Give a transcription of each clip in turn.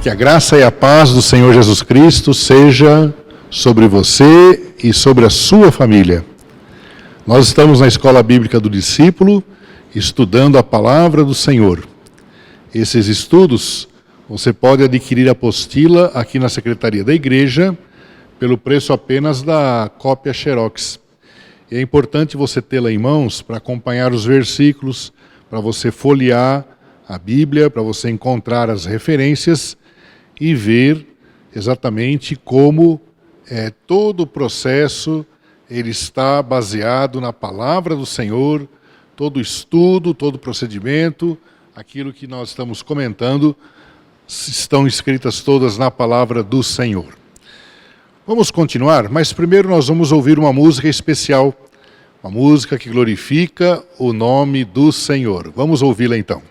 Que a graça e a paz do Senhor Jesus Cristo seja sobre você e sobre a sua família. Nós estamos na Escola Bíblica do Discípulo, estudando a Palavra do Senhor. Esses estudos, você pode adquirir a apostila aqui na Secretaria da Igreja, pelo preço apenas da cópia Xerox. E é importante você tê-la em mãos para acompanhar os versículos, para você folhear a Bíblia, para você encontrar as referências e ver exatamente como todo o processo ele está baseado na palavra do Senhor, todo o estudo, todo o procedimento, aquilo que nós estamos comentando, estão escritas todas na palavra do Senhor. Vamos continuar, mas primeiro nós vamos ouvir uma música especial, uma música que glorifica o nome do Senhor. Vamos ouvi-la então.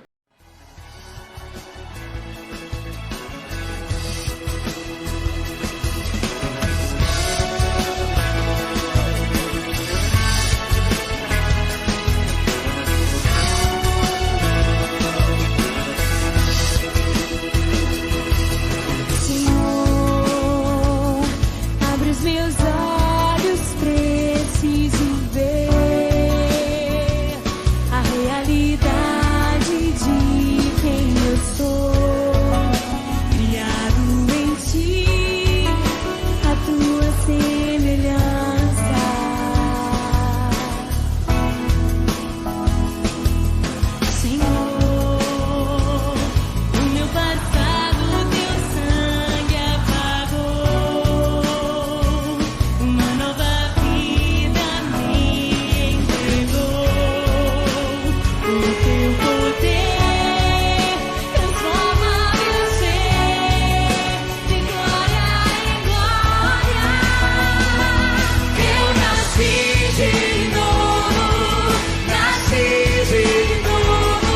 De novo, nasci de novo.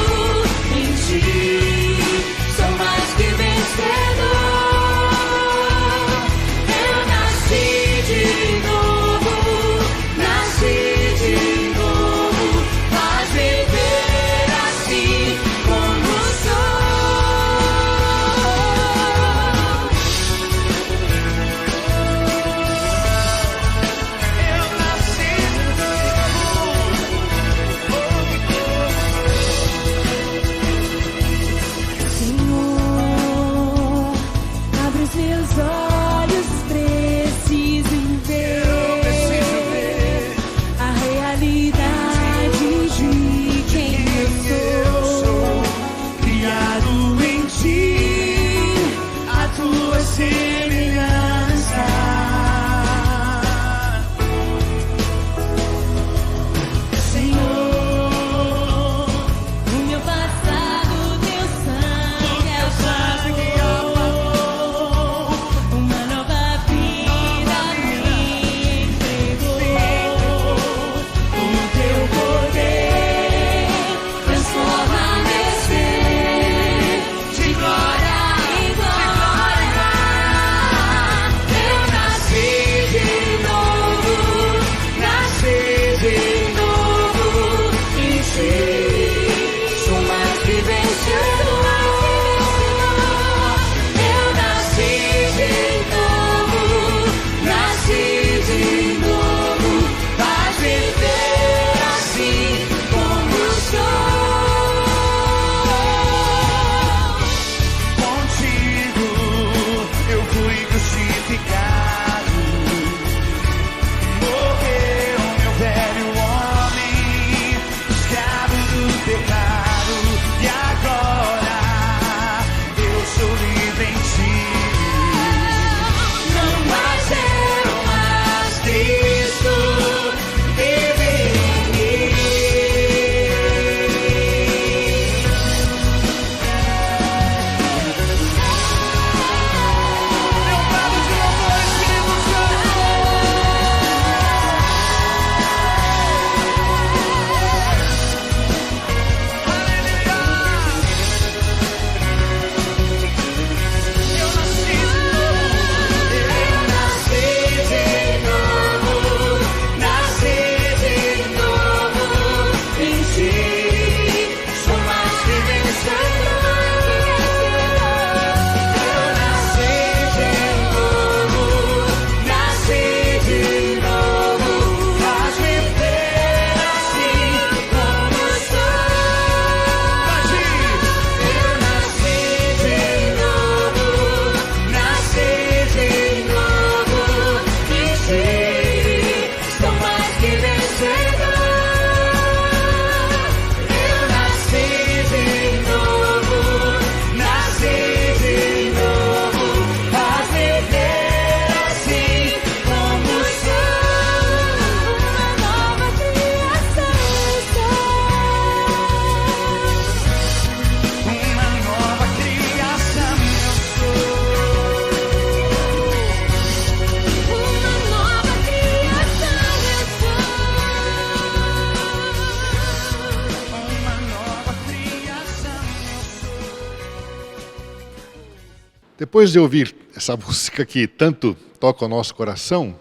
Depois de ouvir essa música que tanto toca o nosso coração,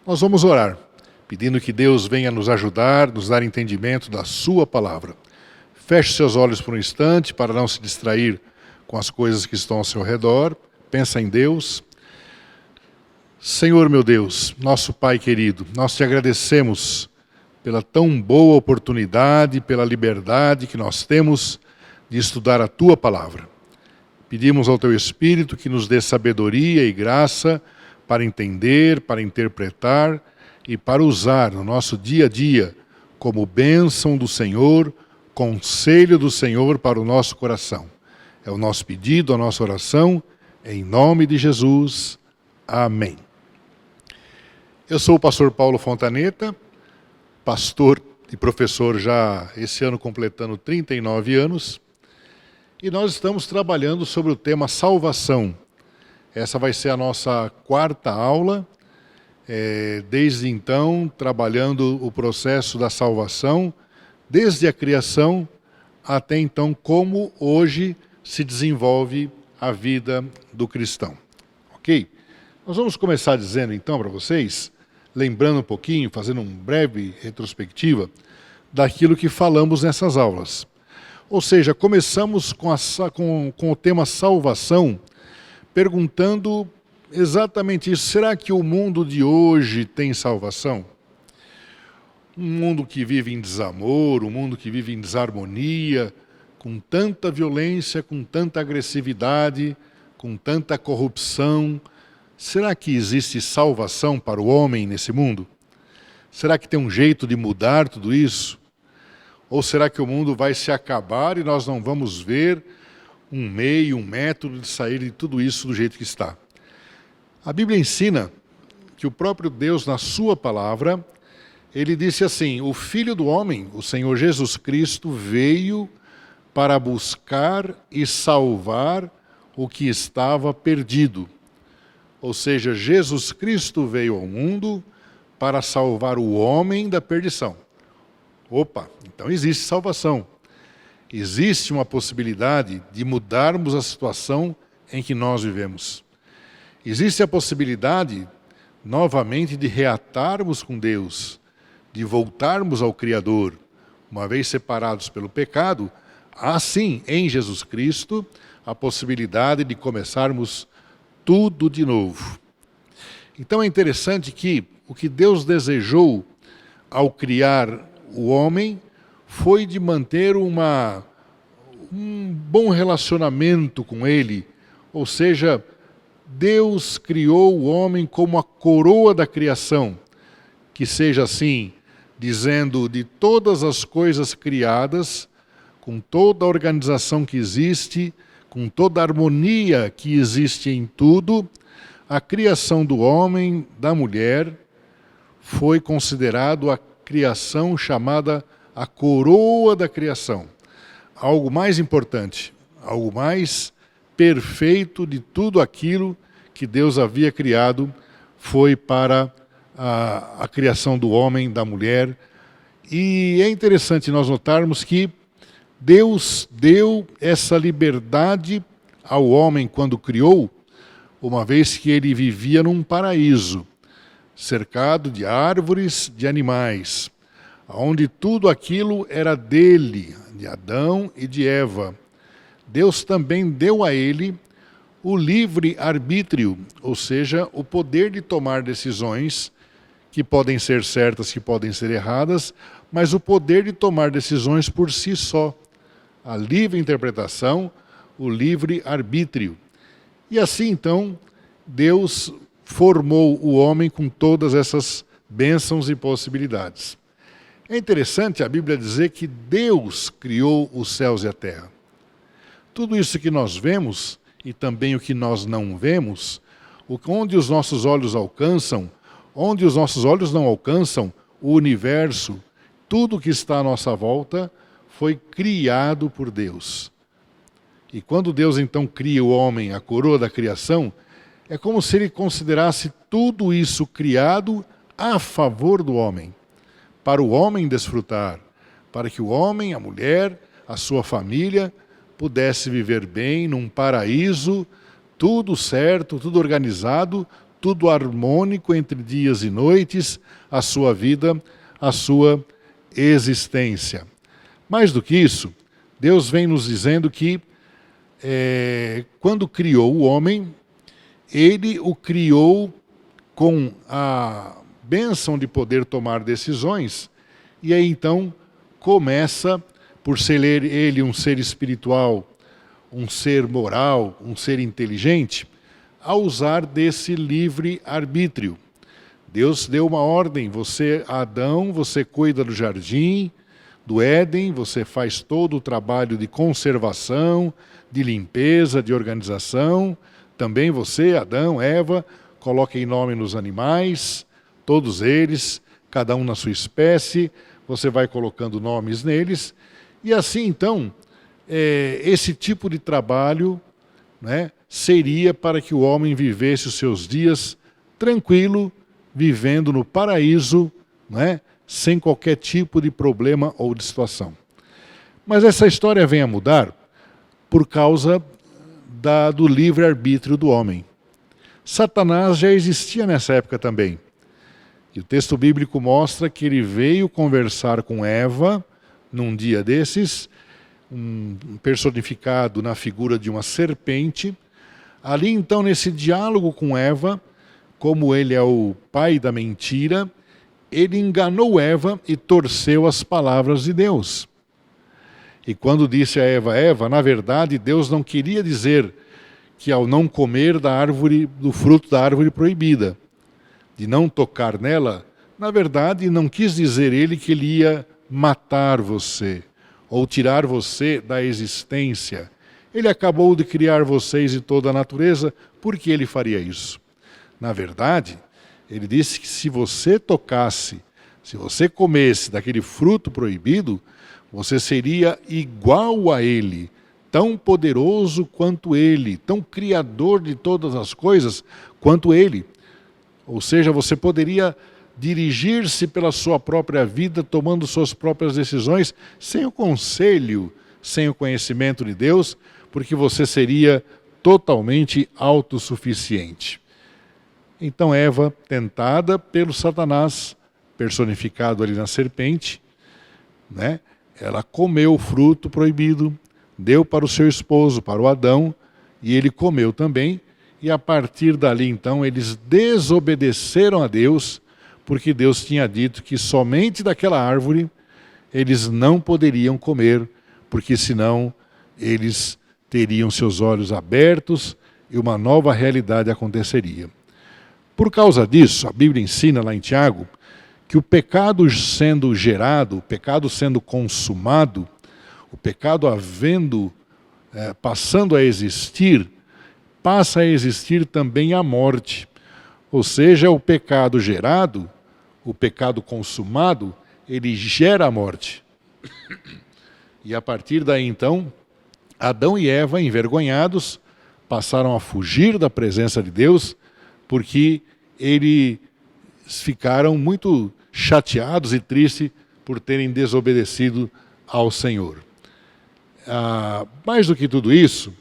nós vamos orar, pedindo que Deus venha nos ajudar, nos dar entendimento da sua palavra. Feche seus olhos por um instante para não se distrair com as coisas que estão ao seu redor. Pensa em Deus. Senhor meu Deus, nosso Pai querido, nós te agradecemos pela tão boa oportunidade, pela liberdade que nós temos de estudar a tua palavra. Pedimos ao teu Espírito que nos dê sabedoria e graça para entender, para interpretar e para usar no nosso dia a dia como bênção do Senhor, conselho do Senhor para o nosso coração. É o nosso pedido, a nossa oração, em nome de Jesus. Amém. Eu sou o pastor Paulo Fontaneta, pastor e professor já esse ano completando 39 anos, e nós estamos trabalhando sobre o tema salvação. Essa vai ser a nossa quarta aula, desde então trabalhando o processo da salvação, desde a criação até então como hoje se desenvolve a vida do cristão. Ok? Nós vamos começar dizendo então para vocês, lembrando um pouquinho, fazendo uma breve retrospectiva daquilo que falamos nessas aulas. Ou seja, começamos com o tema salvação, perguntando exatamente isso. Será que o mundo de hoje tem salvação? Um mundo que vive em desamor, um mundo que vive em desarmonia, com tanta violência, com tanta agressividade, com tanta corrupção. Será que existe salvação para o homem nesse mundo? Será que tem um jeito de mudar tudo isso? Ou será que o mundo vai se acabar e nós não vamos ver um meio, um método de sair de tudo isso do jeito que está? A Bíblia ensina que o próprio Deus, na sua palavra, ele disse assim: o Filho do Homem, o Senhor Jesus Cristo, veio para buscar e salvar o que estava perdido. Ou seja, Jesus Cristo veio ao mundo para salvar o homem da perdição. Opa, então existe salvação. Existe uma possibilidade de mudarmos a situação em que nós vivemos. Existe a possibilidade, novamente, de reatarmos com Deus, de voltarmos ao Criador. Uma vez separados pelo pecado, há sim, em Jesus Cristo, a possibilidade de começarmos tudo de novo. Então é interessante que o que Deus desejou ao criar o homem foi de manter um bom relacionamento com ele. Ou seja, Deus criou o homem como a coroa da criação, que seja assim, dizendo de todas as coisas criadas, com toda a organização que existe, com toda a harmonia que existe em tudo, a criação do homem, da mulher, foi considerado a criação chamada a coroa da criação. Algo mais importante, algo mais perfeito de tudo aquilo que Deus havia criado, foi para a criação do homem, da mulher. E é interessante nós notarmos que Deus deu essa liberdade ao homem quando criou, uma vez que ele vivia num paraíso, cercado de árvores, de animais, onde tudo aquilo era dele, de Adão e de Eva. Deus também deu a ele o livre arbítrio, ou seja, o poder de tomar decisões que podem ser certas, que podem ser erradas, mas o poder de tomar decisões por si só. A livre interpretação, o livre arbítrio. E assim, então, Deus formou o homem com todas essas bênçãos e possibilidades. É interessante a Bíblia dizer que Deus criou os céus e a terra. Tudo isso que nós vemos, e também o que nós não vemos, onde os nossos olhos alcançam, onde os nossos olhos não alcançam, o universo, tudo que está à nossa volta, foi criado por Deus. E quando Deus então cria o homem, a coroa da criação, é como se ele considerasse tudo isso criado a favor do homem, para o homem desfrutar, para que o homem, a mulher, a sua família, pudesse viver bem num paraíso, tudo certo, tudo organizado, tudo harmônico entre dias e noites, a sua vida, a sua existência. Mais do que isso, Deus vem nos dizendo que quando criou o homem, Ele o criou com a bênção de poder tomar decisões, e aí então começa, por ser ele um ser espiritual, um ser moral, um ser inteligente, a usar desse livre arbítrio. Deus deu uma ordem: você, Adão, você cuida do jardim, do Éden, você faz todo o trabalho de conservação, de limpeza, de organização. Também você, Adão, Eva, coloquem nome nos animais, todos eles, cada um na sua espécie, você vai colocando nomes neles. E assim, então, esse tipo de trabalho, né, seria para que o homem vivesse os seus dias tranquilo, vivendo no paraíso, né, sem qualquer tipo de problema ou de situação. Mas essa história vem a mudar por causa do livre-arbítrio do homem. Satanás já existia nessa época também. E o texto bíblico mostra que ele veio conversar com Eva num dia desses, personificado na figura de uma serpente. Ali então, nesse diálogo com Eva, como ele é o pai da mentira, ele enganou Eva e torceu as palavras de Deus. E quando disse a Eva, Eva, na verdade Deus não queria dizer que ao não comer do fruto da árvore proibida, de não tocar nela, na verdade não quis dizer ele que ele ia matar você, ou tirar você da existência. Ele acabou de criar vocês e toda a natureza, por que ele faria isso? Na verdade, ele disse que se você tocasse, se você comesse daquele fruto proibido, você seria igual a ele, tão poderoso quanto ele, tão criador de todas as coisas quanto ele. Ou seja, você poderia dirigir-se pela sua própria vida, tomando suas próprias decisões, sem o conselho, sem o conhecimento de Deus, porque você seria totalmente autossuficiente. Então Eva, tentada pelo Satanás, personificado ali na serpente, né, ela comeu o fruto proibido, deu para o seu esposo, para o Adão, e ele comeu também, e a partir dali então eles desobedeceram a Deus, porque Deus tinha dito que somente daquela árvore eles não poderiam comer, porque senão eles teriam seus olhos abertos e uma nova realidade aconteceria. Por causa disso, a Bíblia ensina lá em Tiago que o pecado sendo gerado, o pecado sendo consumado, o pecado passando a existir, passa a existir também a morte. Ou seja, o pecado gerado, o pecado consumado, ele gera a morte. E a partir daí então, Adão e Eva, envergonhados, passaram a fugir da presença de Deus, porque eles ficaram muito chateados e tristes por terem desobedecido ao Senhor. Mais do que tudo isso,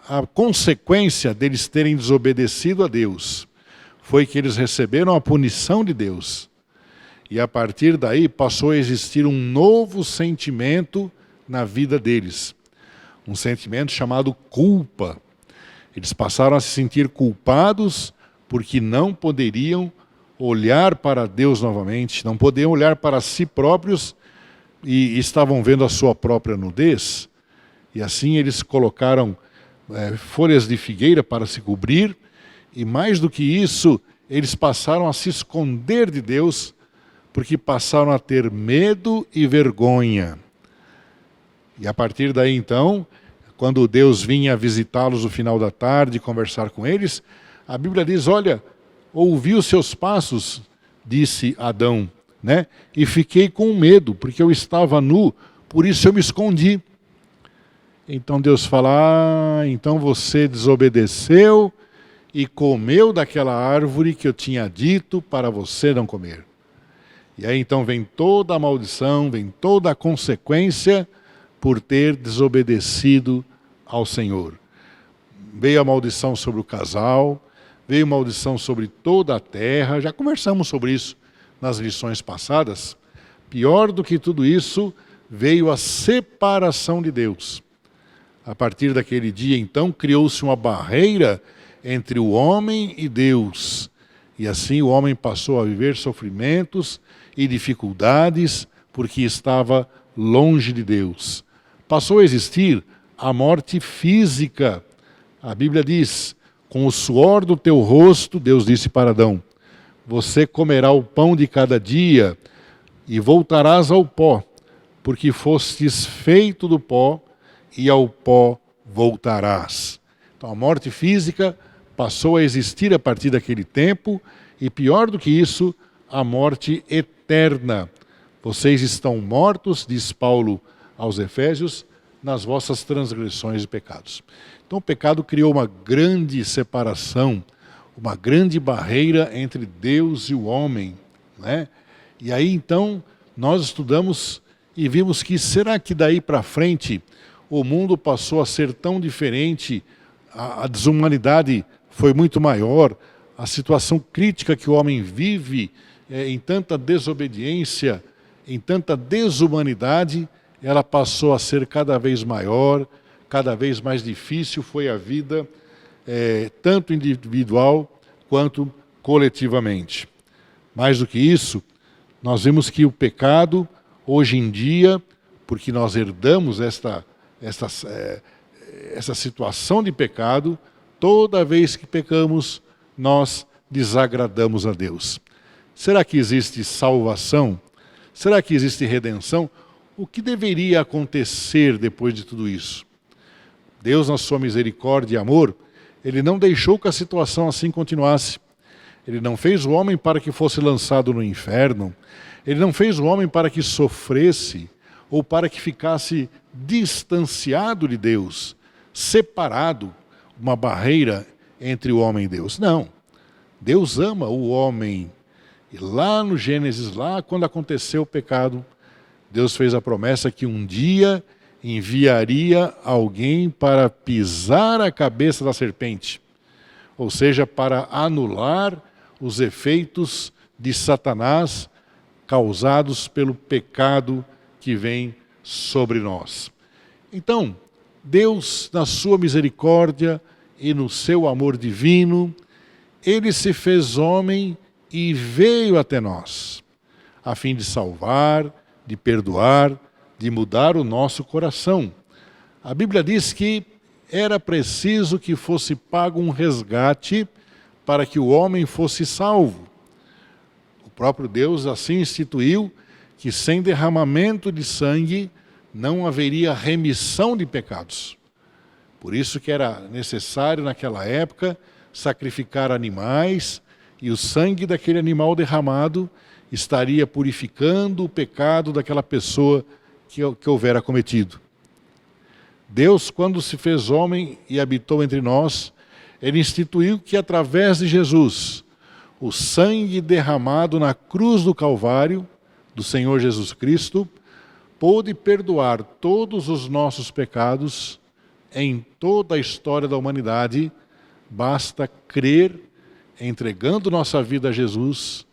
a consequência deles terem desobedecido a Deus foi que eles receberam a punição de Deus. E a partir daí passou a existir um novo sentimento na vida deles. Um sentimento chamado culpa. Eles passaram a se sentir culpados porque não poderiam olhar para Deus novamente, não podiam olhar para si próprios e estavam vendo a sua própria nudez. E assim eles colocaram folhas de figueira para se cobrir, e mais do que isso, eles passaram a se esconder de Deus, porque passaram a ter medo e vergonha. E a partir daí então, quando Deus vinha visitá-los no final da tarde, conversar com eles, a Bíblia diz, olha, ouvi os seus passos, disse Adão, né? E fiquei com medo, porque eu estava nu, por isso eu me escondi. Então Deus fala, então você desobedeceu e comeu daquela árvore que eu tinha dito para você não comer. E aí então vem toda a maldição, vem toda a consequência por ter desobedecido ao Senhor. veio a maldição sobre o casal, veio maldição sobre toda a terra. Já conversamos sobre isso nas lições passadas. Pior do que tudo isso, veio a separação de Deus. A partir daquele dia, então, criou-se uma barreira entre o homem e Deus. E assim o homem passou a viver sofrimentos e dificuldades porque estava longe de Deus. Passou a existir a morte física. A Bíblia diz, com o suor do teu rosto, Deus disse para Adão, você comerá o pão de cada dia e voltarás ao pó, porque fostes feito do pó e ao pó voltarás. Então a morte física passou a existir a partir daquele tempo e pior do que isso, a morte eterna. Vocês estão mortos, diz Paulo aos Efésios, nas vossas transgressões e pecados. Então o pecado criou uma grande separação, uma grande barreira entre Deus e o homem, né? E aí então nós estudamos e vimos que será que daí para frente o mundo passou a ser tão diferente, a desumanidade foi muito maior, a situação crítica que o homem vive em tanta desobediência, em tanta desumanidade, ela passou a ser cada vez maior, cada vez mais difícil foi a vida, tanto individual quanto coletivamente. Mais do que isso, nós vimos que o pecado, hoje em dia, porque nós herdamos essa situação de pecado, toda vez que pecamos, nós desagradamos a Deus. Será que existe salvação? Será que existe redenção? O que deveria acontecer depois de tudo isso? Deus, na sua misericórdia e amor, Ele não deixou que a situação assim continuasse. Ele não fez o homem para que fosse lançado no inferno. Ele não fez o homem para que sofresse ou para que ficasse distanciado de Deus, separado, uma barreira entre o homem e Deus. Não. Deus ama o homem. E lá no Gênesis, lá quando aconteceu o pecado, Deus fez a promessa que um dia enviaria alguém para pisar a cabeça da serpente, ou seja, para anular os efeitos de Satanás causados pelo pecado que vem sobre nós. Então, Deus, na sua misericórdia e no seu amor divino, Ele se fez homem e veio até nós, a fim de salvar, de perdoar, de mudar o nosso coração. A Bíblia diz que era preciso que fosse pago um resgate para que o homem fosse salvo. O próprio Deus assim instituiu que sem derramamento de sangue não haveria remissão de pecados. Por isso que era necessário naquela época sacrificar animais e o sangue daquele animal derramado estaria purificando o pecado daquela pessoa que houvera cometido. Deus, quando se fez homem e habitou entre nós, Ele instituiu que através de Jesus, o sangue derramado na cruz do Calvário, do Senhor Jesus Cristo, pôde perdoar todos os nossos pecados em toda a história da humanidade. Basta crer, entregando nossa vida a Jesus,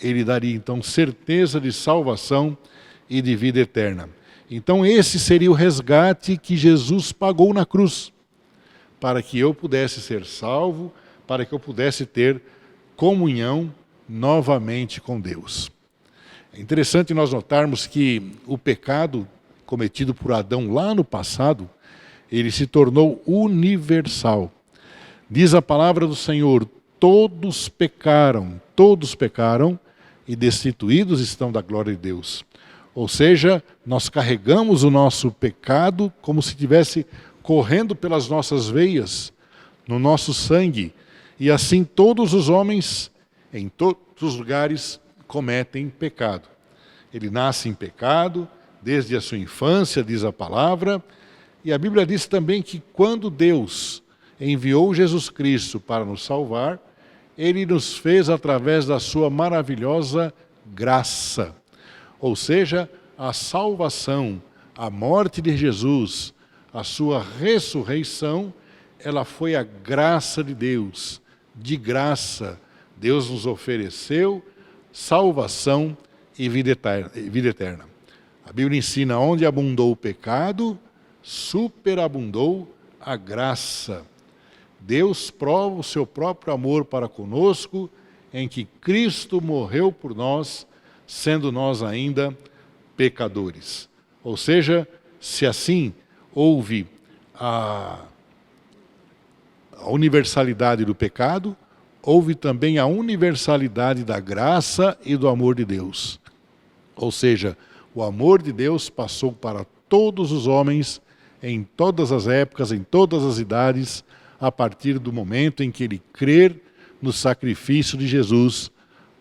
Ele daria então certeza de salvação e de vida eterna. Então esse seria o resgate que Jesus pagou na cruz, para que eu pudesse ser salvo, para que eu pudesse ter comunhão novamente com Deus. É interessante nós notarmos que o pecado cometido por Adão lá no passado, ele se tornou universal. Diz a palavra do Senhor, todos pecaram e destituídos estão da glória de Deus. Ou seja, nós carregamos o nosso pecado como se estivesse correndo pelas nossas veias, no nosso sangue. E assim todos os homens, em todos os lugares, cometem pecado. Ele nasce em pecado, desde a sua infância, diz a palavra. E a Bíblia diz também que quando Deus enviou Jesus Cristo para nos salvar, Ele nos fez através da sua maravilhosa graça. Ou seja, a salvação, a morte de Jesus, a sua ressurreição ela foi a graça de Deus. De graça, Deus nos ofereceu salvação e vida eterna. A Bíblia ensina: onde abundou o pecado, superabundou a graça. Deus prova o seu próprio amor para conosco em que Cristo morreu por nós, sendo nós ainda pecadores. Ou seja, se assim houve a universalidade do pecado, houve também a universalidade da graça e do amor de Deus. Ou seja, o amor de Deus passou para todos os homens, em todas as épocas, em todas as idades, a partir do momento em que ele crer no sacrifício de Jesus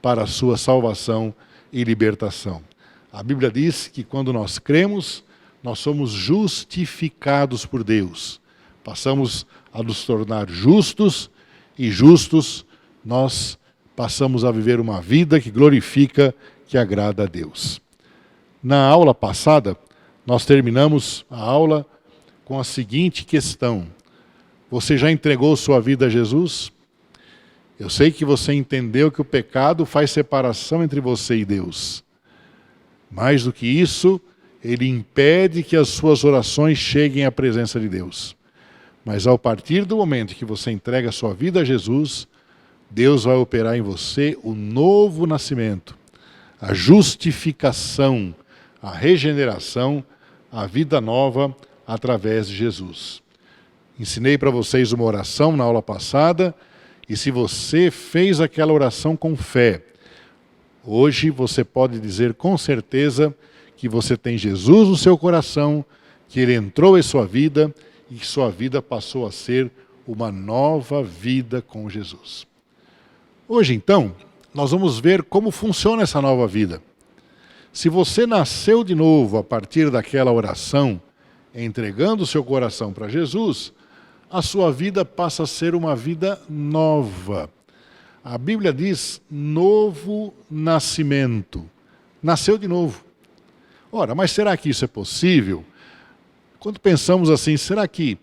para a sua salvação e libertação. A Bíblia diz que quando nós cremos, nós somos justificados por Deus. Passamos a nos tornar justos, e justos nós passamos a viver uma vida que glorifica, que agrada a Deus. Na aula passada, nós terminamos a aula com a seguinte questão: você já entregou sua vida a Jesus? Eu sei que você entendeu que o pecado faz separação entre você e Deus. Mais do que isso, ele impede que as suas orações cheguem à presença de Deus. Mas ao partir do momento que você entrega a sua vida a Jesus, Deus vai operar em você o novo nascimento, a justificação, a regeneração, a vida nova através de Jesus. Ensinei para vocês uma oração na aula passada, e se você fez aquela oração com fé, hoje você pode dizer com certeza que você tem Jesus no seu coração, que ele entrou em sua vida e que sua vida passou a ser uma nova vida com Jesus. Hoje, então, nós vamos ver como funciona essa nova vida. Se você nasceu de novo a partir daquela oração, entregando o seu coração para Jesus, a sua vida passa a ser uma vida nova. A Bíblia diz novo nascimento. Nasceu de novo. Ora, mas será que isso é possível? Quando pensamos assim, será que,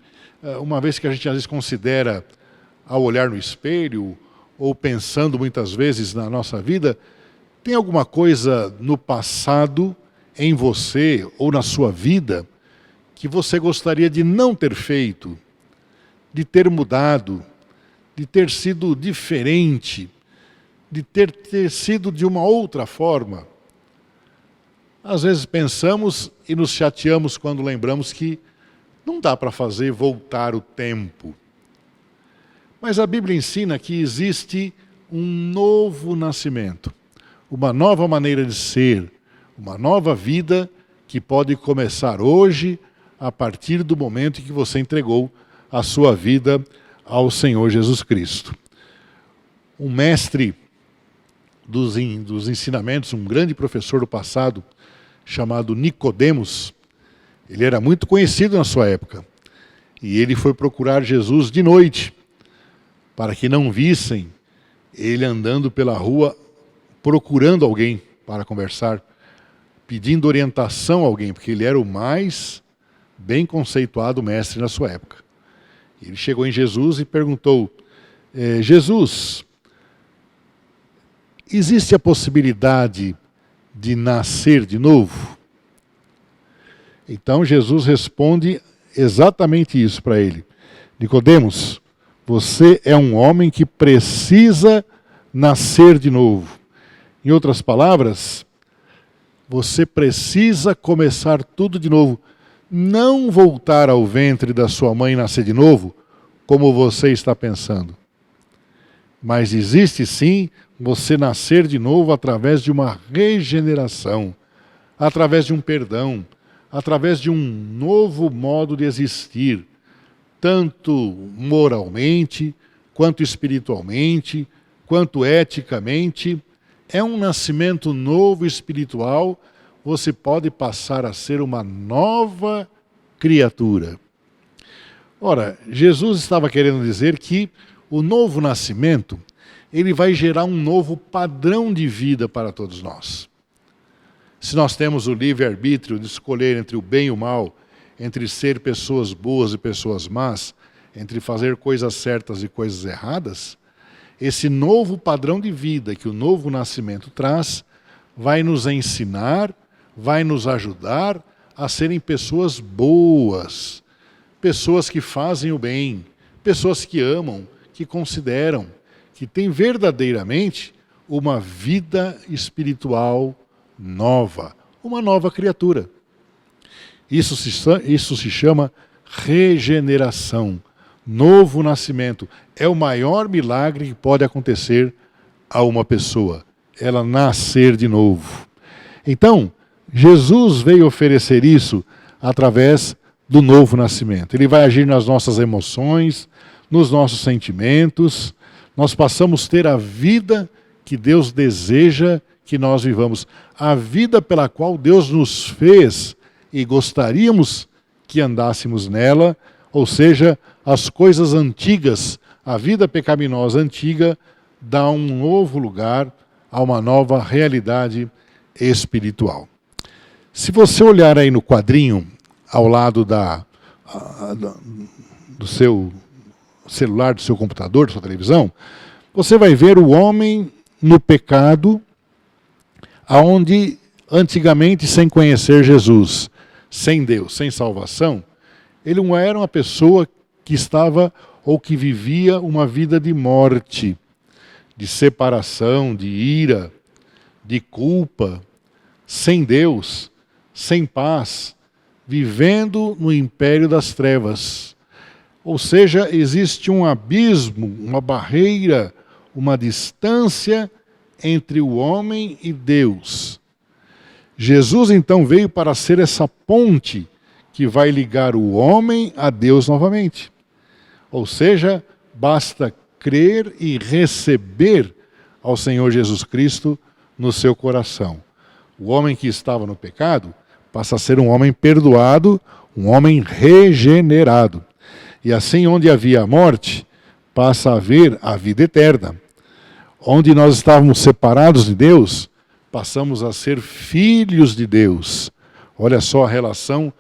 uma vez que a gente às vezes considera ao olhar no espelho, ou pensando muitas vezes na nossa vida, tem alguma coisa no passado, em você ou na sua vida, que você gostaria de não ter feito, de ter mudado, de ter sido diferente, de ter sido de uma outra forma? Às vezes pensamos e nos chateamos quando lembramos que não dá para fazer voltar o tempo. Mas a Bíblia ensina que existe um novo nascimento, uma nova maneira de ser, uma nova vida que pode começar hoje, a partir do momento em que você entregou a sua vida ao Senhor Jesus Cristo. Um mestre dos ensinamentos, um grande professor do passado, chamado Nicodemos, ele era muito conhecido na sua época, e ele foi procurar Jesus de noite, para que não vissem ele andando pela rua, procurando alguém para conversar, pedindo orientação a alguém, porque ele era o mais bem conceituado mestre na sua época. Ele chegou em Jesus e perguntou: Jesus, existe a possibilidade de nascer de novo? Então Jesus responde exatamente isso para ele: Nicodemos, você é um homem que precisa nascer de novo. Em outras palavras, você precisa começar tudo de novo. Não voltar ao ventre da sua mãe e nascer de novo, como você está pensando. Mas existe sim você nascer de novo através de uma regeneração, através de um perdão, através de um novo modo de existir, tanto moralmente, quanto espiritualmente, quanto eticamente. É um nascimento novo espiritual. Você pode passar a ser uma nova criatura. Ora, Jesus estava querendo dizer que o novo nascimento, ele vai gerar um novo padrão de vida para todos nós. Se nós temos o livre-arbítrio de escolher entre o bem e o mal, entre ser pessoas boas e pessoas más, entre fazer coisas certas e coisas erradas, esse novo padrão de vida que o novo nascimento traz, vai nos ensinar, vai nos ajudar a serem pessoas boas, pessoas que fazem o bem, pessoas que amam, que consideram, que têm verdadeiramente uma vida espiritual nova, uma nova criatura. Isso se chama regeneração, novo nascimento. É o maior milagre que pode acontecer a uma pessoa, ela nascer de novo. Então, Jesus veio oferecer isso através do novo nascimento. Ele vai agir nas nossas emoções, nos nossos sentimentos. Nós passamos a ter a vida que Deus deseja que nós vivamos, a vida pela qual Deus nos fez e gostaríamos que andássemos nela, ou seja, as coisas antigas, a vida pecaminosa antiga, dá um novo lugar a uma nova realidade espiritual. Se você olhar aí no quadrinho, ao lado do seu celular, do seu computador, da sua televisão, você vai ver o homem no pecado, aonde antigamente, sem conhecer Jesus, sem Deus, sem salvação, ele não era uma pessoa que estava ou que vivia uma vida de morte, de separação, de ira, de culpa, sem Deus, sem paz, vivendo no império das trevas. Ou seja, existe um abismo, uma barreira, uma distância entre o homem e Deus. Jesus então veio para ser essa ponte que vai ligar o homem a Deus novamente. Ou seja, basta crer e receber ao Senhor Jesus Cristo no seu coração. O homem que estava no pecado passa a ser um homem perdoado, um homem regenerado. E assim, onde havia a morte, passa a haver a vida eterna. Onde nós estávamos separados de Deus, passamos a ser filhos de Deus. Olha só a relação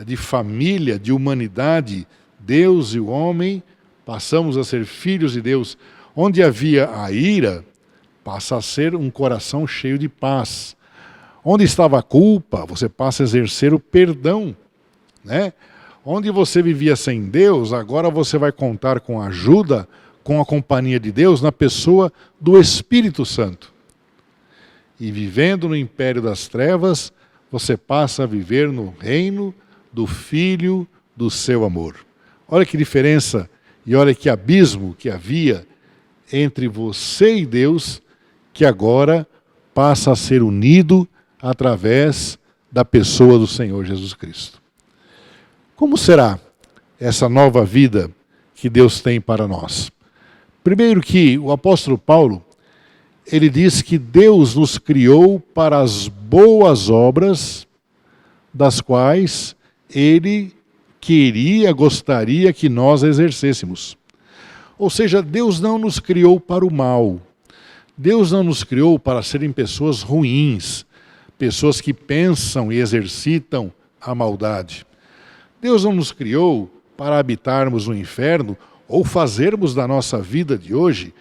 de família, de humanidade, Deus e o homem, passamos a ser filhos de Deus. Onde havia a ira, passa a ser um coração cheio de paz. Onde estava a culpa, você passa a exercer o perdão, né? Onde você vivia sem Deus, agora você vai contar com a ajuda, com a companhia de Deus na pessoa do Espírito Santo. E vivendo no império das trevas, você passa a viver no reino do Filho do seu amor. Olha que diferença e olha que abismo que havia entre você e Deus, que agora passa a ser unido através da pessoa do Senhor Jesus Cristo. Como será essa nova vida que Deus tem para nós? Primeiro que o apóstolo Paulo, ele diz que Deus nos criou para as boas obras, das quais ele gostaria que nós exercêssemos. Ou seja, Deus não nos criou para o mal. Deus não nos criou para serem pessoas ruins, pessoas que pensam e exercitam a maldade. Deus não nos criou para habitarmos no inferno ou fazermos da nossa vida de hoje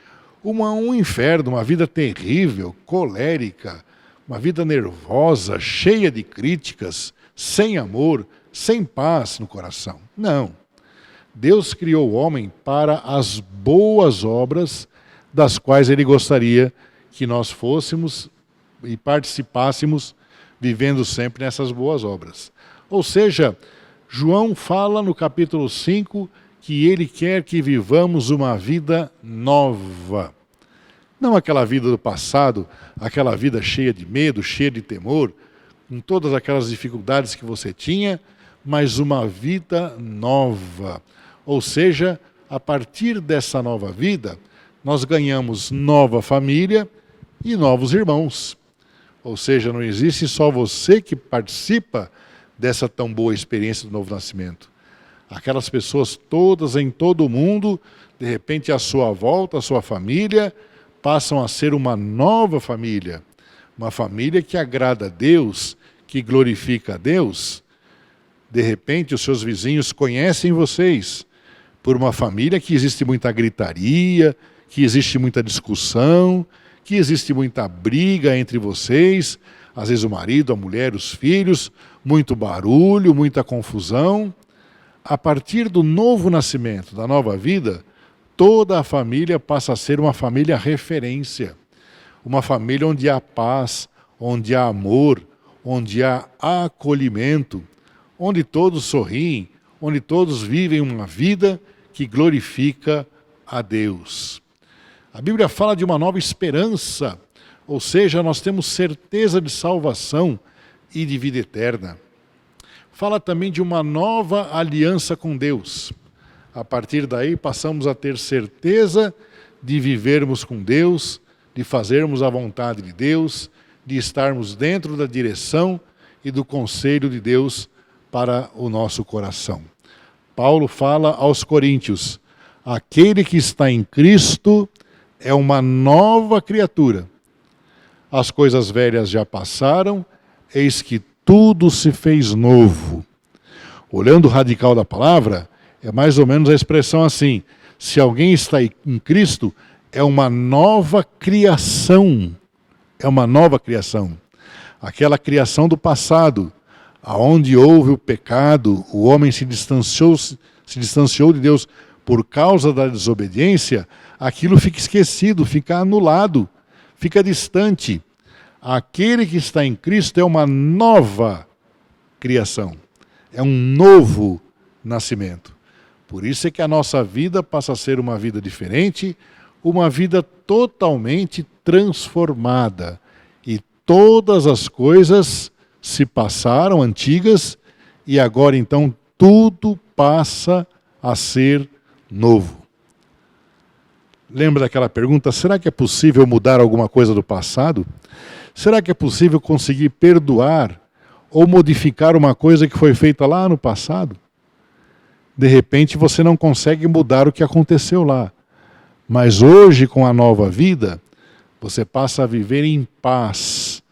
um inferno, uma vida terrível, colérica, uma vida nervosa, cheia de críticas, sem amor, sem paz no coração. Não. Deus criou o homem para as boas obras das quais ele gostaria que nós fôssemos e participássemos, vivendo sempre nessas boas obras. Ou seja, João fala no capítulo 5 que ele quer que vivamos uma vida nova. Não aquela vida do passado, aquela vida cheia de medo, cheia de temor, com todas aquelas dificuldades que você tinha, mas uma vida nova. Ou seja, a partir dessa nova vida, nós ganhamos nova família e novos irmãos. Ou seja, não existe só você que participa dessa tão boa experiência do novo nascimento. Aquelas pessoas todas em todo o mundo, de repente à sua volta, a sua família, passam a ser uma nova família. Uma família que agrada a Deus, que glorifica a Deus. De repente os seus vizinhos conhecem vocês, por uma família que existe muita gritaria, que existe muita discussão, que existe muita briga entre vocês, às vezes o marido, a mulher, os filhos, muito barulho, muita confusão. A partir do novo nascimento, da nova vida, toda a família passa a ser uma família referência. Uma família onde há paz, onde há amor, onde há acolhimento, onde todos sorriem, onde todos vivem uma vida que glorifica a Deus. A Bíblia fala de uma nova esperança, ou seja, nós temos certeza de salvação e de vida eterna. Fala também de uma nova aliança com Deus. A partir daí passamos a ter certeza de vivermos com Deus, de fazermos a vontade de Deus, de estarmos dentro da direção e do conselho de Deus para o nosso coração. Paulo fala aos Coríntios: aquele que está em Cristo é uma nova criatura. As coisas velhas já passaram, eis que tudo se fez novo. Olhando o radical da palavra, é mais ou menos a expressão assim: se alguém está em Cristo, é uma nova criação. É uma nova criação. Aquela criação do passado, aonde houve o pecado, o homem se distanciou de Deus por causa da desobediência, aquilo fica esquecido, fica anulado, fica distante. Aquele que está em Cristo é uma nova criação, é um novo nascimento. Por isso é que a nossa vida passa a ser uma vida diferente, uma vida totalmente transformada. E todas as coisas se passaram, antigas, e agora então tudo passa a ser novo. Lembra daquela pergunta: será que é possível mudar alguma coisa do passado? Será que é possível conseguir perdoar ou modificar uma coisa que foi feita lá no passado? De repente você não consegue mudar o que aconteceu lá. Mas hoje, com a nova vida, você passa a viver em paz.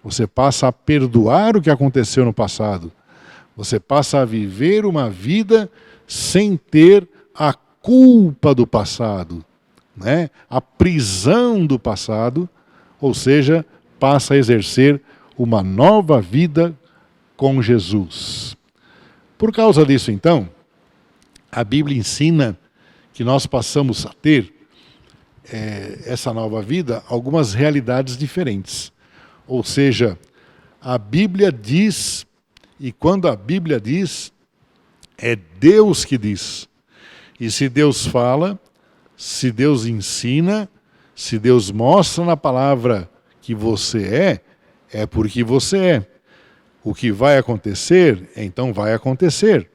Você passa a perdoar o que aconteceu no passado. Você passa a viver uma vida sem ter a culpa do passado, né? A prisão do passado, ou seja, passa a exercer uma nova vida com Jesus. Por causa disso, então, a Bíblia ensina que nós passamos a ter essa nova vida, algumas realidades diferentes. Ou seja, a Bíblia diz, e quando a Bíblia diz, é Deus que diz. E se Deus fala, se Deus ensina, se Deus mostra na palavra que você é porque você é. O que vai acontecer, então vai acontecer.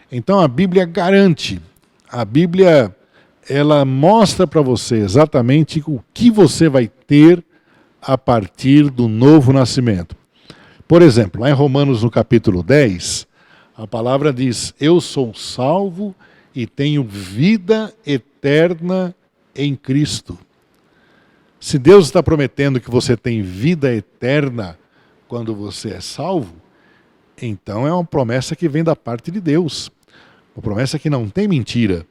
Então a Bíblia garante, a Bíblia ela mostra para você exatamente o que você vai ter a partir do novo nascimento. Por exemplo, lá em Romanos, no capítulo 10, a palavra diz: eu sou salvo e tenho vida eterna em Cristo. Se Deus está prometendo que você tem vida eterna quando você é salvo, então é uma promessa que vem da parte de Deus. Uma promessa que não tem mentira.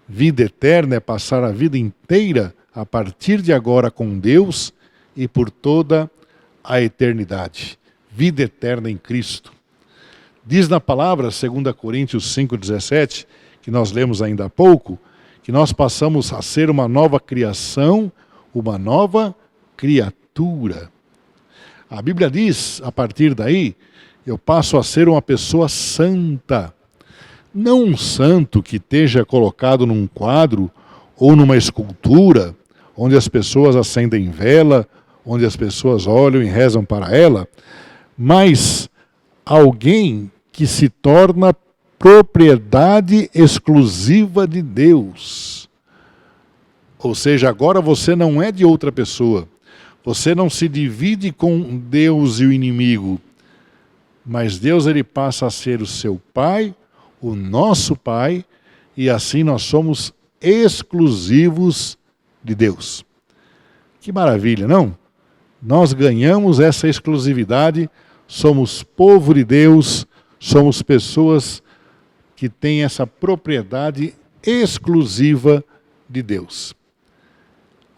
Vida eterna é passar a vida inteira, a partir de agora, com Deus e por toda a eternidade. Vida eterna em Cristo. Diz na palavra, 2 Coríntios 5,17, que nós lemos ainda há pouco, que nós passamos a ser uma nova criação, uma nova criatura. A Bíblia diz, a partir daí, eu passo a ser uma pessoa santa. Não um santo que esteja colocado num quadro ou numa escultura, onde as pessoas acendem vela, onde as pessoas olham e rezam para ela, mas alguém que se torna propriedade exclusiva de Deus. Ou seja, agora você não é de outra pessoa. Você não se divide com Deus e o inimigo. Mas Deus ele passa a ser o seu Pai, o nosso Pai, e assim nós somos exclusivos de Deus. Que maravilha, não? Nós ganhamos essa exclusividade, somos povo de Deus, somos pessoas que tem essa propriedade exclusiva de Deus.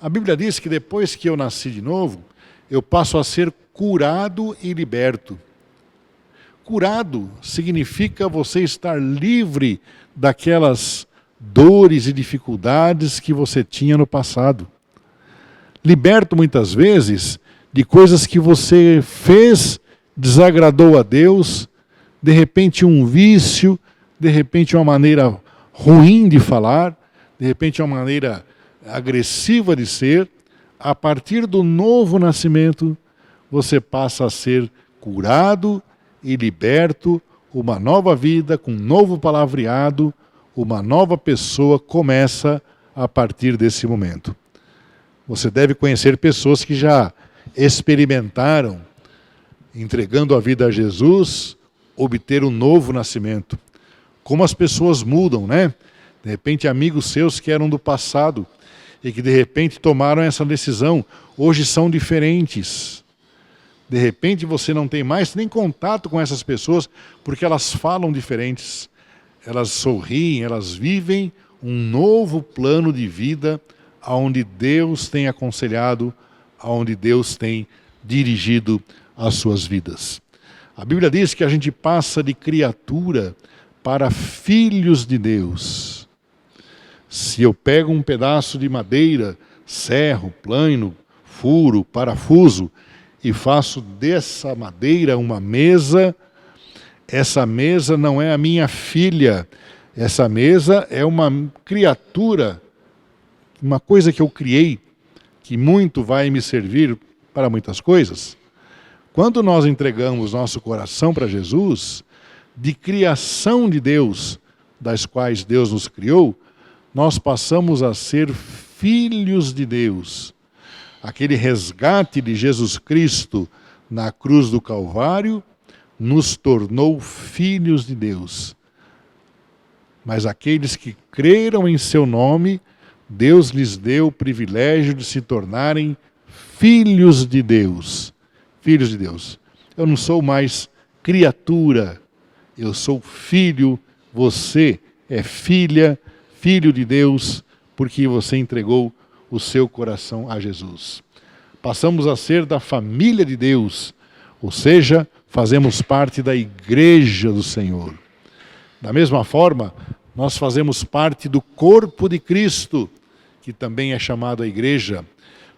A Bíblia diz que depois que eu nasci de novo, eu passo a ser curado e liberto. Curado significa você estar livre daquelas dores e dificuldades que você tinha no passado. Liberto muitas vezes de coisas que você fez, desagradou a Deus, de repente um vício, de repente uma maneira ruim de falar, de repente uma maneira agressiva de ser. A partir do novo nascimento, você passa a ser curado e liberto, uma nova vida com um novo palavreado, uma nova pessoa começa a partir desse momento. Você deve conhecer pessoas que já experimentaram, entregando a vida a Jesus, obter um novo nascimento. Como as pessoas mudam, né? De repente, amigos seus que eram do passado e que de repente tomaram essa decisão, hoje são diferentes. De repente você não tem mais nem contato com essas pessoas porque elas falam diferentes. Elas sorriem, elas vivem um novo plano de vida onde Deus tem aconselhado, onde Deus tem dirigido as suas vidas. A Bíblia diz que a gente passa de criatura para filhos de Deus. Se eu pego um pedaço de madeira, serro, plano, furo, parafuso, e faço dessa madeira uma mesa, essa mesa não é a minha filha, essa mesa é uma criatura, uma coisa que eu criei, que muito vai me servir para muitas coisas. Quando nós entregamos nosso coração para Jesus, de criação de Deus, das quais Deus nos criou, nós passamos a ser filhos de Deus. Aquele resgate de Jesus Cristo na cruz do Calvário nos tornou filhos de Deus. Mas aqueles que creram em seu nome, Deus lhes deu o privilégio de se tornarem filhos de Deus. Filhos de Deus. Eu não sou mais criatura, eu sou filho, você é filha, filho de Deus, porque você entregou o seu coração a Jesus. Passamos a ser da família de Deus, ou seja, fazemos parte da igreja do Senhor. Da mesma forma, nós fazemos parte do corpo de Cristo, que também é chamado a igreja.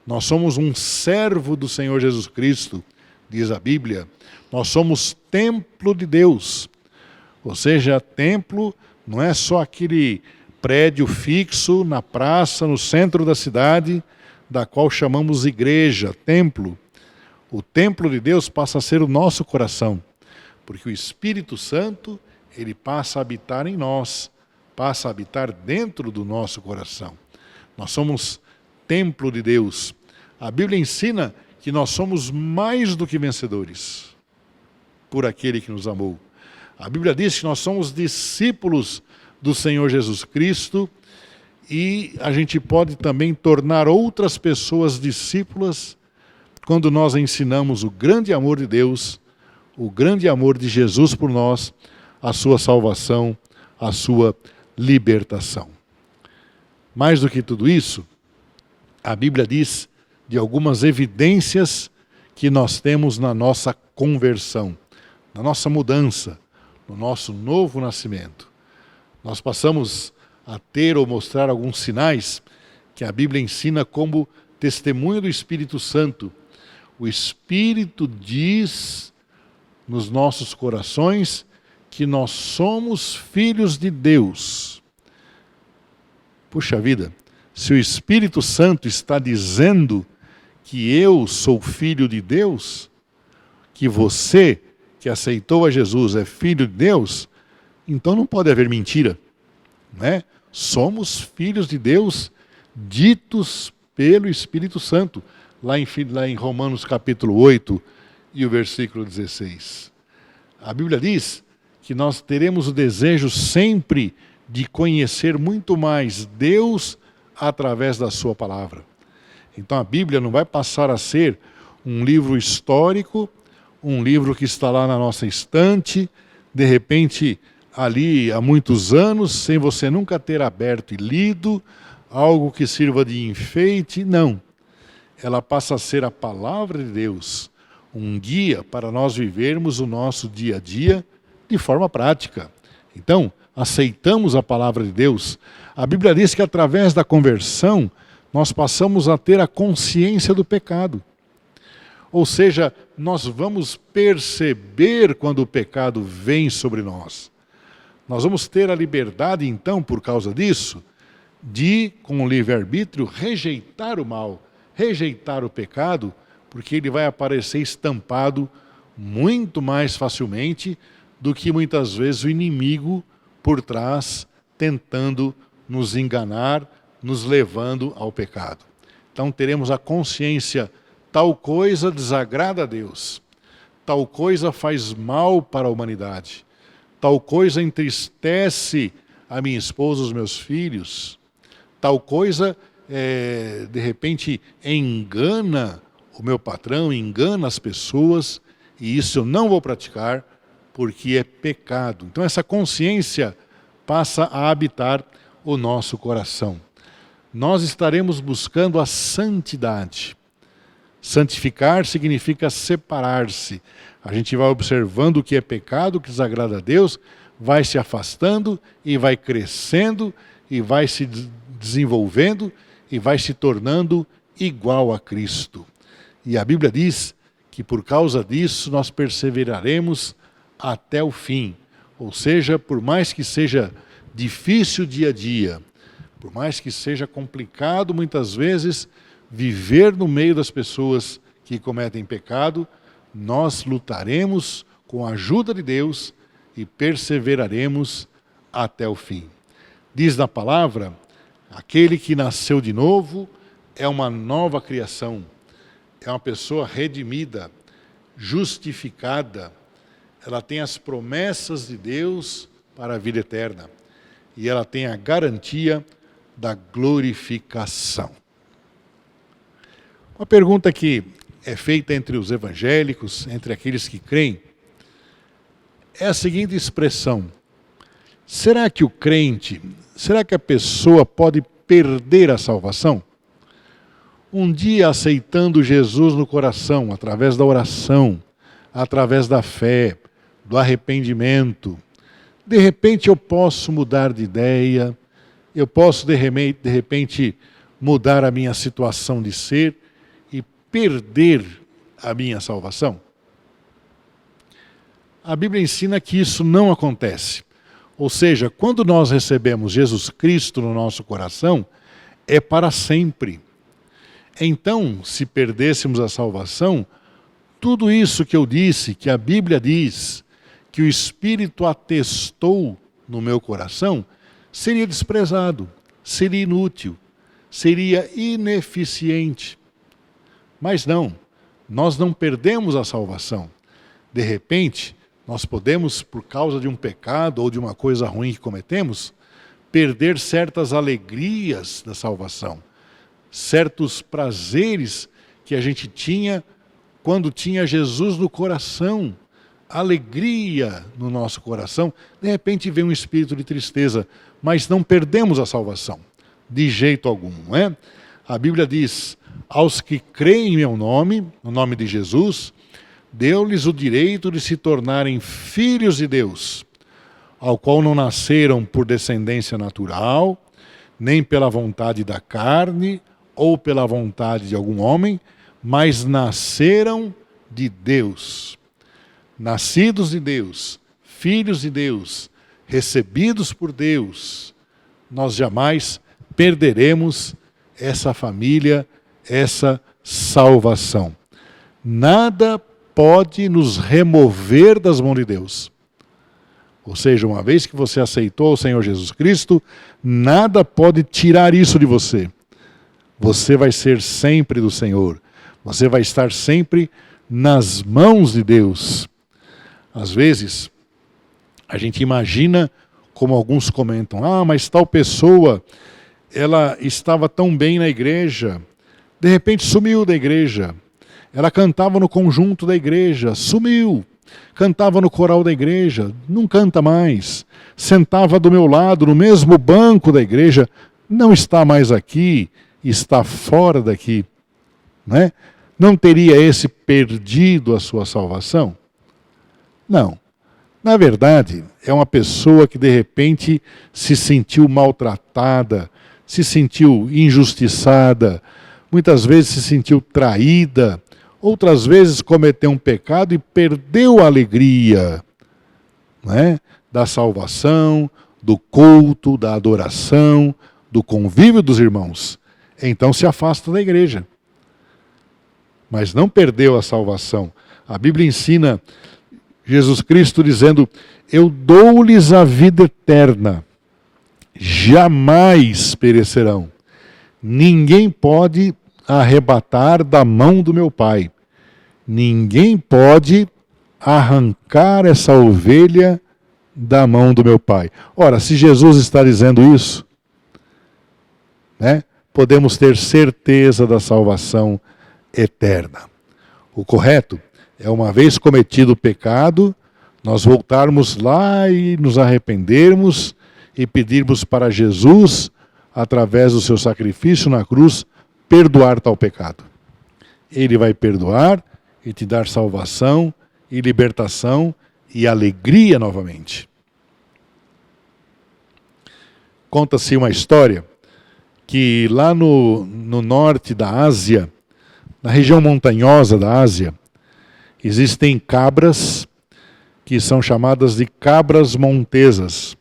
Nós somos um servo do Senhor Jesus Cristo, diz a Bíblia. Nós somos templo de Deus. Ou seja, templo não é só aquele prédio fixo na praça, no centro da cidade, da qual chamamos igreja, templo. O templo de Deus passa a ser o nosso coração, porque o Espírito Santo, ele passa a habitar em nós, passa a habitar dentro do nosso coração. Nós somos templo de Deus. A Bíblia ensina que nós somos mais do que vencedores por aquele que nos amou. A Bíblia diz que nós somos discípulos do Senhor Jesus Cristo e a gente pode também tornar outras pessoas discípulas quando nós ensinamos o grande amor de Deus, o grande amor de Jesus por nós, a sua salvação, a sua libertação. Mais do que tudo isso, a Bíblia diz de algumas evidências que nós temos na nossa conversão, na nossa mudança, no nosso novo nascimento. Nós passamos a ter ou mostrar alguns sinais que a Bíblia ensina como testemunho do Espírito Santo. O Espírito diz nos nossos corações que nós somos filhos de Deus. Puxa vida, se o Espírito Santo está dizendo que eu sou filho de Deus, que você que aceitou a Jesus é filho de Deus, então não pode haver mentira, né? Somos filhos de Deus ditos pelo Espírito Santo, lá em Romanos capítulo 8 e o versículo 16. A Bíblia diz que nós teremos o desejo sempre de conhecer muito mais Deus através da sua palavra. Então a Bíblia não vai passar a ser um livro histórico, um livro que está lá na nossa estante, de repente ali há muitos anos, sem você nunca ter aberto e lido, algo que sirva de enfeite, não. Ela passa a ser a palavra de Deus, um guia para nós vivermos o nosso dia a dia de forma prática. Então, aceitamos a palavra de Deus. A Bíblia diz que através da conversão, nós passamos a ter a consciência do pecado. Ou seja, nós vamos perceber quando o pecado vem sobre nós. Nós vamos ter a liberdade, então, por causa disso, de, com o livre-arbítrio, rejeitar o mal, rejeitar o pecado, porque ele vai aparecer estampado muito mais facilmente do que muitas vezes o inimigo por trás, tentando nos enganar, nos levando ao pecado. Então teremos a consciência, tal coisa desagrada a Deus, tal coisa faz mal para a humanidade, tal coisa entristece a minha esposa, os meus filhos, tal coisa, de repente, engana o meu patrão, engana as pessoas, e isso eu não vou praticar, porque é pecado. Então essa consciência passa a habitar o nosso coração. Nós estaremos buscando a santidade. Santificar significa separar-se. A gente vai observando o que é pecado, o que desagrada a Deus, vai se afastando e vai crescendo e vai se desenvolvendo e vai se tornando igual a Cristo. E a Bíblia diz que por causa disso nós perseveraremos até o fim. Ou seja, por mais que seja difícil dia a dia, por mais que seja complicado muitas vezes viver no meio das pessoas que cometem pecado, nós lutaremos com a ajuda de Deus e perseveraremos até o fim. Diz na palavra, aquele que nasceu de novo é uma nova criação, é uma pessoa redimida, justificada, ela tem as promessas de Deus para a vida eterna e ela tem a garantia da glorificação. Uma pergunta que é feita entre os evangélicos, entre aqueles que creem, é a seguinte expressão: será que o crente, será que a pessoa pode perder a salvação? Um dia aceitando Jesus no coração, através da oração, através da fé, do arrependimento, de repente eu posso mudar de ideia, eu posso de repente mudar a minha situação de ser e perder a minha salvação? A Bíblia ensina que isso não acontece. Ou seja, quando nós recebemos Jesus Cristo no nosso coração, é para sempre. Então, se perdêssemos a salvação, tudo isso que eu disse, que a Bíblia diz, que o Espírito atestou no meu coração, seria desprezado, seria inútil, seria ineficiente. Mas não, nós não perdemos a salvação. De repente, nós podemos, por causa de um pecado ou de uma coisa ruim que cometemos, perder certas alegrias da salvação, certos prazeres que a gente tinha quando tinha Jesus no coração, alegria no nosso coração. De repente vem um espírito de tristeza, mas não perdemos a salvação, de jeito algum, não é? A Bíblia diz, aos que creem em meu nome, no nome de Jesus, deu-lhes o direito de se tornarem filhos de Deus, ao qual não nasceram por descendência natural, nem pela vontade da carne, ou pela vontade de algum homem, mas nasceram de Deus. Nascidos de Deus, filhos de Deus, recebidos por Deus, nós jamais perderemos essa família, essa salvação. Nada pode nos remover das mãos de Deus. Ou seja, uma vez que você aceitou o Senhor Jesus Cristo, nada pode tirar isso de você. Você vai ser sempre do Senhor. Você vai estar sempre nas mãos de Deus. Às vezes, a gente imagina, como alguns comentam, mas tal pessoa, ela estava tão bem na igreja, de repente sumiu da igreja. Ela cantava no conjunto da igreja, sumiu. cantava no coral da igreja, não canta mais. Sentava do meu lado, no mesmo banco da igreja, não está mais aqui, está fora daqui. Né? Não teria esse perdido a sua salvação? Não. Na verdade, é uma pessoa que de repente se sentiu maltratada, se sentiu injustiçada, muitas vezes se sentiu traída, outras vezes cometeu um pecado e perdeu a alegria, né, da salvação, do culto, da adoração, do convívio dos irmãos. Então se afasta da igreja. Mas não perdeu a salvação. A Bíblia ensina Jesus Cristo dizendo: eu dou-lhes a vida eterna, jamais perecerão. Ninguém pode arrebatar da mão do meu Pai. Ninguém pode arrancar essa ovelha da mão do meu Pai. Ora, se Jesus está dizendo isso, né, podemos ter certeza da salvação eterna. O correto é, uma vez cometido o pecado, nós voltarmos lá e nos arrependermos e pedirmos para Jesus, através do seu sacrifício na cruz, perdoar tal pecado. Ele vai perdoar e te dar salvação e libertação e alegria novamente. Conta-se uma história que lá no norte da Ásia, na região montanhosa da Ásia, existem cabras que são chamadas de cabras montesas.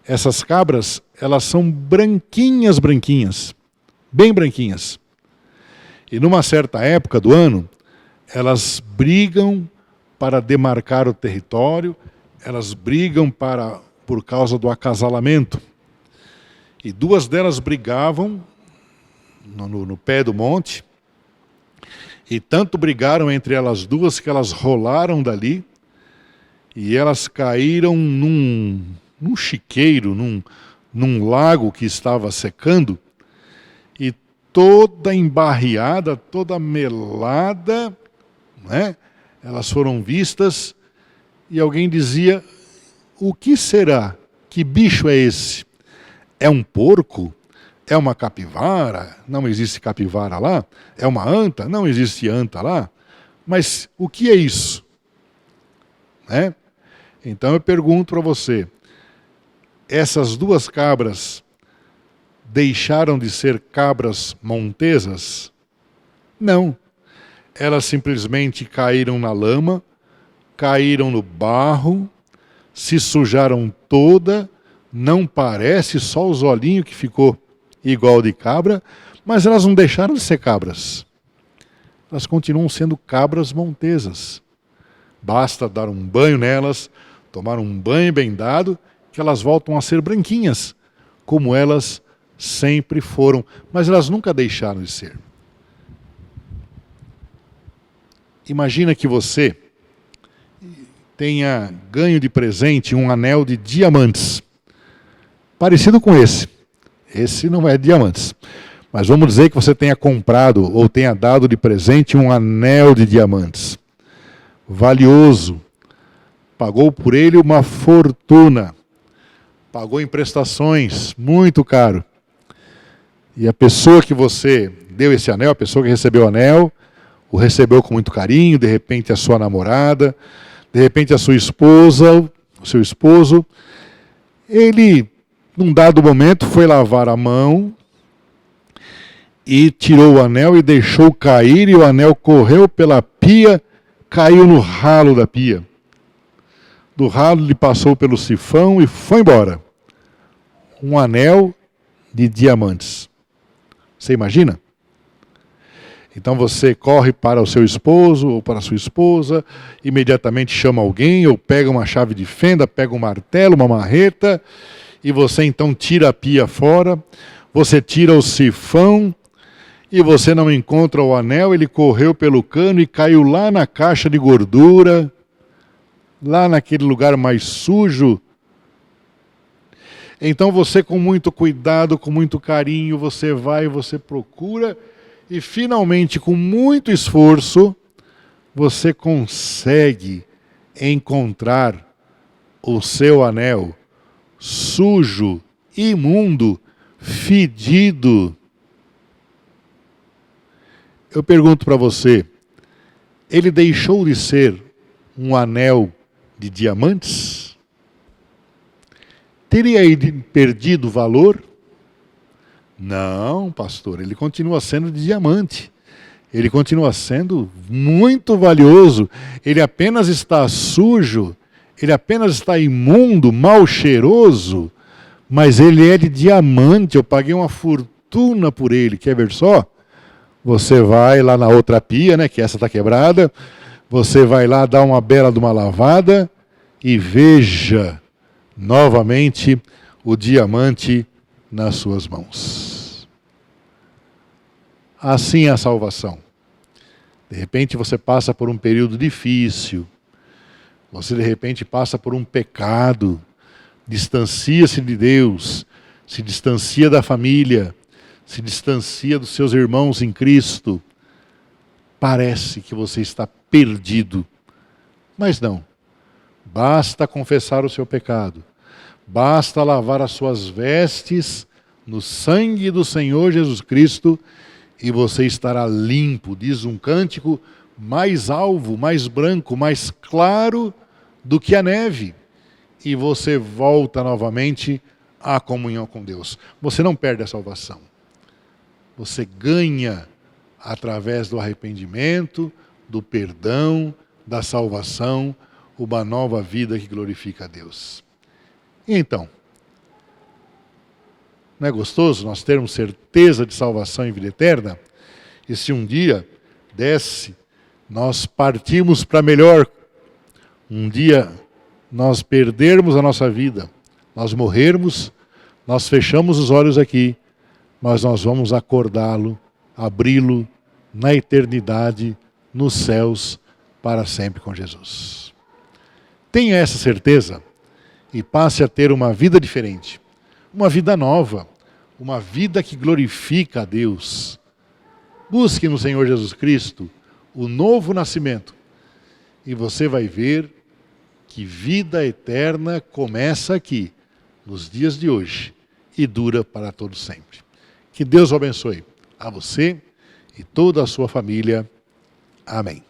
Essas cabras, elas são branquinhas, bem branquinhas. E numa certa época do ano, elas brigam para demarcar o território, elas brigam por causa do acasalamento. E duas delas brigavam no pé do monte, e tanto brigaram entre elas duas que elas rolaram dali, e elas caíram num chiqueiro, num lago que estava secando, e toda embarreada, toda melada, né? Elas foram vistas, e alguém dizia: o que será? Que bicho é esse? É um porco? É uma capivara? Não existe capivara lá. É uma anta? Não existe anta lá. Mas o que é isso? Né? Então eu pergunto para você, essas duas cabras deixaram de ser cabras montesas? Não. Elas simplesmente caíram na lama, caíram no barro, se sujaram toda, não parece, só os olhinhos que ficou igual de cabra, mas elas não deixaram de ser cabras. Elas continuam sendo cabras montesas. Basta dar um banho nelas, tomar um banho bem dado, que elas voltam a ser branquinhas, como elas sempre foram, mas elas nunca deixaram de ser. Imagina que você tenha ganho de presente um anel de diamantes, parecido com esse. Esse não é diamantes. Mas vamos dizer que você tenha comprado ou tenha dado de presente um anel de diamantes. Valioso. Pagou por ele uma fortuna. Pagou em prestações, muito caro. E a pessoa que você deu esse anel, a pessoa que recebeu o anel, o recebeu com muito carinho, de repente a sua namorada, de repente a sua esposa, o seu esposo, ele, num dado momento, foi lavar a mão e tirou o anel e deixou cair, e o anel correu pela pia, caiu no ralo da pia. Do ralo ele passou pelo sifão e foi embora. Um anel de diamantes. Você imagina? Então você corre para o seu esposo ou para a sua esposa, imediatamente chama alguém, ou pega uma chave de fenda, pega um martelo, uma marreta, e você então tira a pia fora, você tira o sifão, e você não encontra o anel, ele correu pelo cano e caiu lá na caixa de gordura, lá naquele lugar mais sujo. Então você, com muito cuidado, com muito carinho, você vai, você procura, e finalmente, com muito esforço, você consegue encontrar o seu anel sujo, imundo, fedido. Eu pergunto para você, ele deixou de ser um anel de diamantes? Teria ele perdido o valor? Não, pastor, ele continua sendo de diamante. Ele continua sendo muito valioso. Ele apenas está sujo, ele apenas está imundo, mal cheiroso, mas ele é de diamante. Eu paguei uma fortuna por ele. Quer ver só? Você vai lá na outra pia, né, que essa está quebrada, você vai lá dar uma bela de uma lavada e veja novamente o diamante nas suas mãos. Assim é a salvação. De repente você passa por um período difícil, você de repente passa por um pecado, distancia-se de Deus, se distancia da família, se distancia dos seus irmãos em Cristo. Parece que você está perdido, mas não. Basta confessar o seu pecado, basta lavar as suas vestes no sangue do Senhor Jesus Cristo e você estará limpo. Diz um cântico, mais alvo, mais branco, mais claro do que a neve. E você volta novamente à comunhão com Deus. Você não perde a salvação. Você ganha através do arrependimento, do perdão, da salvação, uma nova vida que glorifica a Deus. E então, não é gostoso nós termos certeza de salvação e vida eterna? E se um dia desse, nós partimos para melhor, um dia nós perdermos a nossa vida, nós morrermos, nós fechamos os olhos aqui, mas nós vamos acordá-lo, abri-lo na eternidade, nos céus, para sempre com Jesus. Tenha essa certeza e passe a ter uma vida diferente, uma vida nova, uma vida que glorifica a Deus. Busque no Senhor Jesus Cristo o novo nascimento e você vai ver que vida eterna começa aqui, nos dias de hoje, e dura para todo sempre. Que Deus o abençoe a você e toda a sua família. Amém.